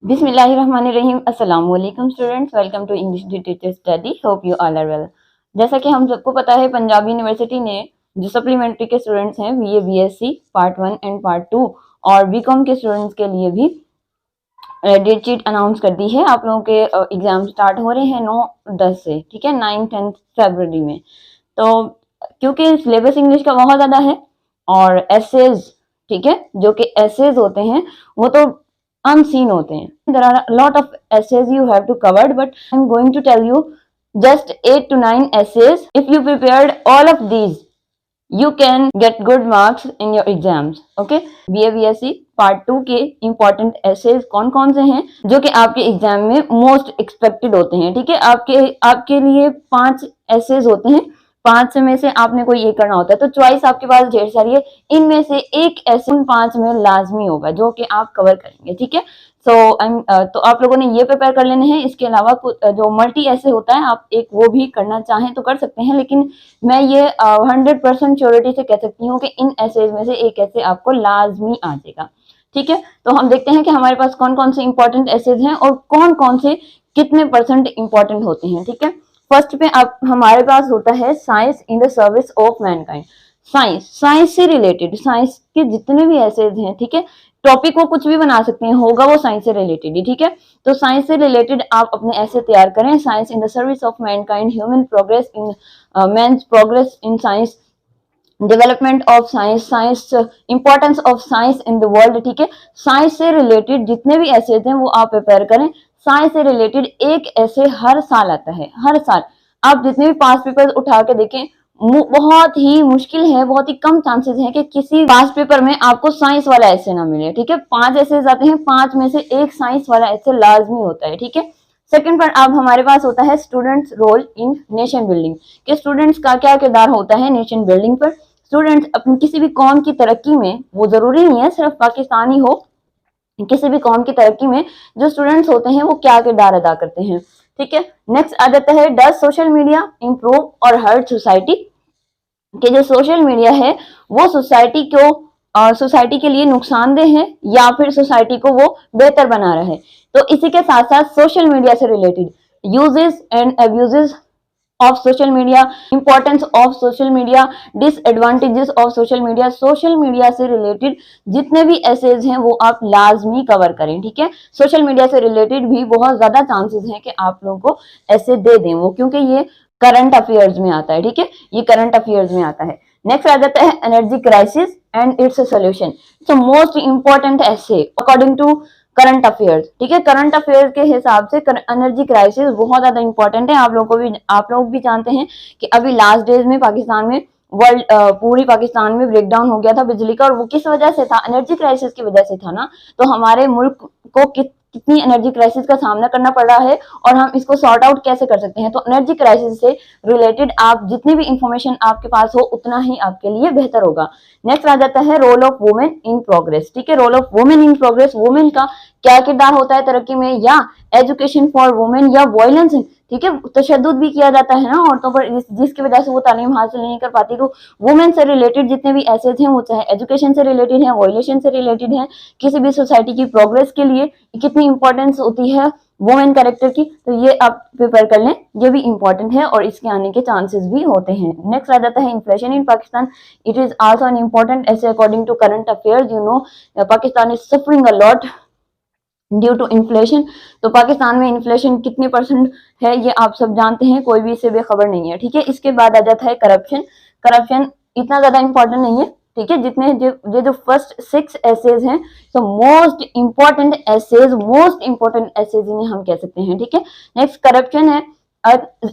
बिस्मिल्लाहिर्रहमानिर्रहीम। अस्सलाम वालेकुम students, welcome to English teacher study. Hope you all are well. जैसा कि हम सबको पता है, पंजाब यूनिवर्सिटी ने जो सप्लीमेंट्री के स्टूडेंट्स हैं BA BSc part 1 and part 2 और बीकॉम के स्टूडेंट्स के लिए भी डेट शीट अनाउंस कर दी है। आप लोगों के एग्जाम स्टार्ट हो रहे हैं 9-10 से, ठीक है, 9-10 फरवरी में। तो क्योंकि सिलेबस इंग्लिश का बहुत ज्यादा है और एसेज, ठीक है, जो कि एसेज होते हैं वो तो unseen होते हैं. There are a lot of essays you have to cover, but I'm going to tell you just 8 to 9 essays. If you prepared all of these, you can get good marks in your exams. Okay? BA-BSc part 2 के important essays कौन कौन से हैं जो कि आपके exam में most expected होते हैं, ठीक है। आपके लिए 5 एसेज होते हैं, 5 में से आपने कोई एक करना होता है, तो चॉइस आपके पास ढेर सारी है। इनमें से एक ऐसे उन 5 में लाजमी होगा जो कि आप कवर करेंगे, ठीक है। तो आप लोगों ने ये प्रिपेयर कर लेने हैं। इसके अलावा जो मल्टी ऐसे होता है, आप एक वो भी करना चाहें तो कर सकते हैं, लेकिन मैं ये 100% श्योरिटी से कह सकती हूँ कि इन ऐसे में से एक ऐसे आपको लाजमी आ जाएगा, ठीक है। तो हम देखते हैं कि हमारे पास कौन कौन से इंपॉर्टेंट एसेज हैं और कौन कौन से कितने परसेंट इंपॉर्टेंट होते हैं, ठीक है। फर्स्ट पे आप हमारे पास होता है science in the service of Mankind. Science से रिलेटेड, साइंस के जितने भी एसेज हैं, ठीक है, टॉपिक वो कुछ भी बना सकते हैं, होगा वो साइंस से रिलेटेड ही, ठीक है। तो साइंस से रिलेटेड आप अपने ऐसे तैयार करें। Science in the service of mankind, human progress in man's progress in science, development of science, science importance of science in the world, ठीक है। साइंस से रिलेटेड जितने भी एसेज हैं वो आप प्रिपेयर करें। साइंस से रिलेटेड एक ऐसे हर साल आता है, हर साल। आप जितने भी पास पेपर्स उठा के देखें, बहुत ही मुश्किल है, बहुत ही कम चांसेस है कि किसी पास पेपर में आपको साइंस वाला ऐसे ना मिले, ठीक है। 5 ऐसे आते हैं, 5 में से एक साइंस वाला ऐसे लाजमी होता है, ठीक है। सेकंड पर अब हमारे पास होता है students role in nation building, कि स्टूडेंट्स का क्या किरदार होता है नेशन बिल्डिंग पर। स्टूडेंट्स अपनी किसी भी कौम की तरक्की में, वो जरूरी नहीं है सिर्फ पाकिस्तानी हो, किसी भी कौम की तरक्की में जो स्टूडेंट्स होते हैं वो क्या किरदार अदा करते हैं, ठीक है। नेक्स्ट आ जाता है डज सोशल मीडिया इंप्रूव और हर्ट सोसाइटी, कि जो सोशल मीडिया है वो सोसाइटी के लिए नुकसानदेह है या फिर सोसाइटी को वो बेहतर बना रहा है। तो इसी के साथ साथ सोशल मीडिया से related uses and abuses of social media, importance of social media, disadvantages of social media, social media से रिलेटेड जितने भी एसेज हैं वो आप लाजमी कवर करें, ठीक है। सोशल मीडिया से रिलेटेड भी बहुत ज्यादा चांसेस हैं कि आप लोगों को ऐसे दे दें वो, क्योंकि ये करंट अफेयर्स में आता है, ठीक है, ये करंट अफेयर्स में आता है। नेक्स्ट आ जाता है energy crisis and its solution. So most important ऐसे अकॉर्डिंग टू करंट अफेयर्स, ठीक है। करंट अफेयर्स के हिसाब से एनर्जी क्राइसिस बहुत ज्यादा इंपॉर्टेंट है। आप लोग भी जानते हैं कि अभी लास्ट डेज में पाकिस्तान में पूरी पाकिस्तान में ब्रेकडाउन हो गया था बिजली का, और वो किस वजह से था, एनर्जी क्राइसिस की वजह से था ना। तो हमारे मुल्क को कितनी एनर्जी क्राइसिस का सामना करना पड़ रहा है और हम इसको सॉर्ट आउट कैसे कर सकते हैं। तो एनर्जी क्राइसिस से रिलेटेड आप जितनी भी इंफॉर्मेशन आपके पास हो उतना ही आपके लिए बेहतर होगा। नेक्स्ट आ जाता है role of women in progress, ठीक है। Role of women in progress, women का क्या किरदार होता है तरक्की में, या एजुकेशन फॉर वुमेन, या वायलेंस, ठीक है, तशद्दुद भी किया जाता है ना औरतों पर, जिसकी वजह से वो तालीम हासिल नहीं कर पाती। तो वुमेन से रिलेटेड जितने भी एसेज हैं वो चाहे एजुकेशन से रिलेटेड है, वायलेशन से रिलेटेड है, किसी भी सोसाइटी की प्रोग्रेस के लिए कितनी इंपॉर्टेंस होती है वुमेन कैरेक्टर की, तो ये आप प्रिपेयर कर लें, ये भी इंपॉर्टेंट है और इसके आने के चांसेस भी होते हैं। नेक्स्ट आ जाता है inflation in Pakistan, it is also an important ऐसे according to current affairs. You know Pakistan is suffering a lot due to inflation. तो पाकिस्तान में इन्फ्लेशन कितने परसेंट है ये आप सब जानते हैं, कोई भी इससे बेखबर नहीं है, ठीक है। इसके बाद आ जाता है करप्शन। करप्शन इतना ज्यादा इंपॉर्टेंट नहीं है, ठीक है, जितने जो फर्स्ट 6 एसेज हैं, तो मोस्ट इंपॉर्टेंट एसेज इन्हें हम कह सकते हैं, ठीक है। नेक्स्ट करप्शन है,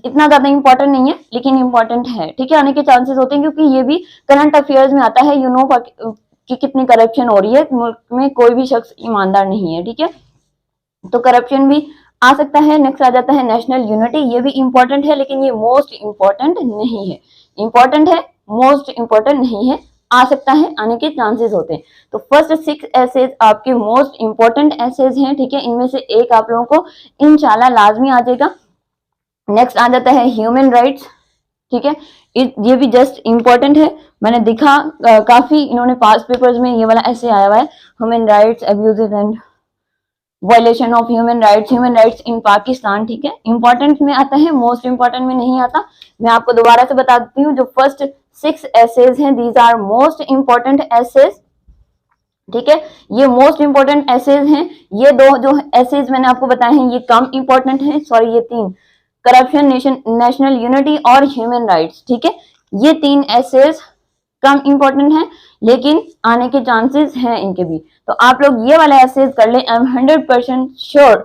इतना ज्यादा इंपॉर्टेंट नहीं है लेकिन इंपॉर्टेंट है, ठीक है, आने के चांसेस होते हैं क्योंकि ये भी करंट अफेयर्स में आता है। यू नो कि कितनी करप्शन हो रही है मुल्क में, कोई भी शख्स ईमानदार नहीं है, ठीक है, तो करप्शन भी आ सकता है। नेक्स्ट आ जाता है नेशनल यूनिटी, ये भी इंपॉर्टेंट है लेकिन ये मोस्ट इंपॉर्टेंट नहीं है। इंपॉर्टेंट है, मोस्ट इंपॉर्टेंट नहीं है, आ सकता है, आने के चांसेस होते हैं। तो फर्स्ट 6 एसेज आपके मोस्ट इंपॉर्टेंट एसेज हैं, ठीक है, इनमें से एक आप लोगों को इंशाल्लाह लाजमी आ जाएगा। नेक्स्ट आ जाता है ह्यूमन राइट्स, ठीक है, ये भी जस्ट इंपॉर्टेंट है। मैंने देखा काफी इन्होंने पास पेपर्स में ये वाला ऐसे आया हुआ है, human rights abuses and violation of human rights in Pakistan, ठीक है। इंपॉर्टेंट में आता है, मोस्ट इंपॉर्टेंट में नहीं आता। मैं आपको दोबारा से बता देती हूँ, जो फर्स्ट 6 एसेज हैं, these are most important essays, ठीक है। ये मोस्ट इंपॉर्टेंट एसेज हैं। ये दो जो एसेज मैंने आपको बताए हैं ये कम इंपॉर्टेंट हैं, सॉरी ये 3, करप्शन, नेशनल यूनिटी और ह्यूमन राइट्स, ठीक है। ये 3 एसेज कम इंपॉर्टेंट है लेकिन आने के चांसेस हैं इनके भी। तो आप लोग ये वाला एसेज कर लें, आई एम 100% श्योर,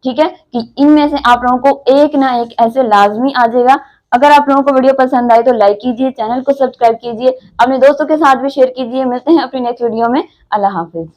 ठीक है, कि इनमें से आप लोगों को एक ना एक ऐसे लाजमी आ जाएगा। अगर आप लोगों को वीडियो पसंद आए तो लाइक कीजिए, चैनल को सब्सक्राइब कीजिए, अपने दोस्तों के साथ भी शेयर कीजिए। मिलते हैं अपनी नेक्स्ट वीडियो में। अल्लाह हाफिज।